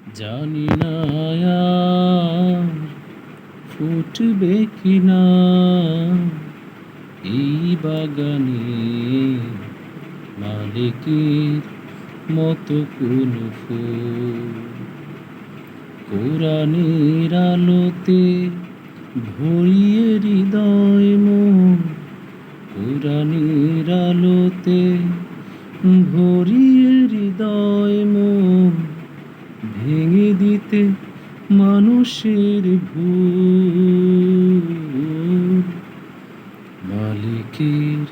জানি না আর ফুটবে কিনা এই বাগানে মালিকের মতো কোনো ফুল। কোরআনের আলোতে ভরিয়ে হৃদয় মন, কোরআনের আলোতে ভরিয়ে হৃদয় মন, ভেঙে দিতে মানুষের ভুল। মালিকের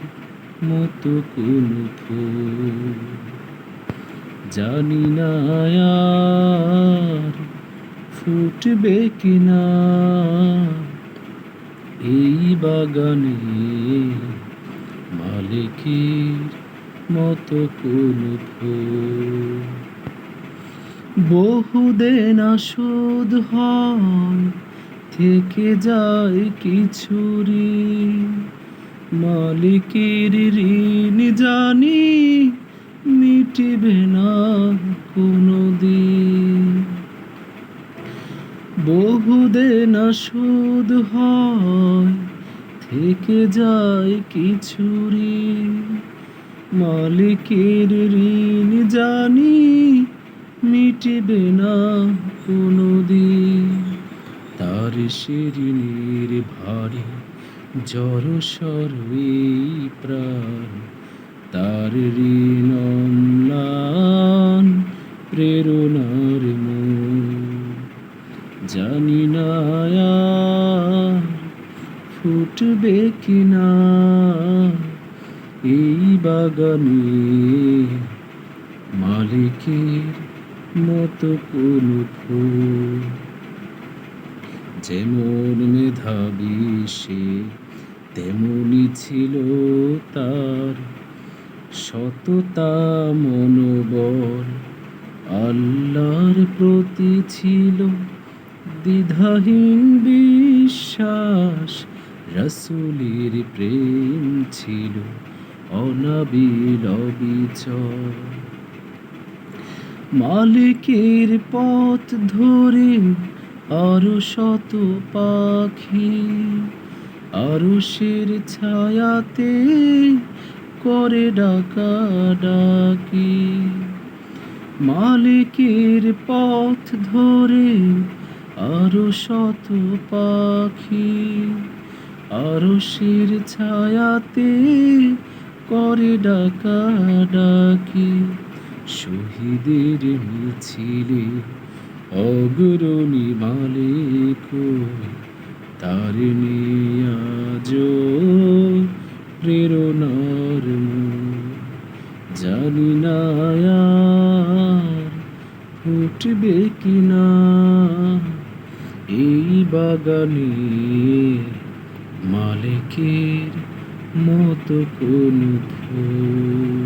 মতো কোনো ফুল জানি না আর ফুটবে কিনা এই বাগানে মালিকের মতো কোনো ফুল। বহুদিন আসদ হয় থেকে যায় কিছু ঋণ, মালিকের ঋণ জানি মিটিবে না কোনো দিন। বহুদিন আসদ হয় থেকে যায় কিছু ঋণ, মালিকের ঋণ জানি মিটিবে না কোনো দিন। তার সে ঋণের ভারে জড়সড় এই প্রাণ, তার ঋণ অম্লান প্রেরণার মূল। জানি না আর ফুটবে কিনা এই বাগানে মালিকের মতো কোনো ফুল। যেমন মেধাবী সে তেমনি ছিল তার সততা মনোবল, আল্লাহর প্রতি ছিল দ্বিধাহীন বিশ্বাস, রাসূলের প্রেম ছিল অনাবিল অবিচল। মালিকের পথ ধরে আরো শত পাখি আরশের ছায়াতে করে ডাকাডাকি। মালিকের পথ ধরে আরো শত পাখি আরশের ছায়াতে করে ডাকাডাকি। শহীদের মিছিলে অগ্রণী মালিক তার নিয়াজ প্রেরণার মূল। জানি না আর ফুটবে কিনা এই বাগানে মালিকের মতো কোনো ফুল।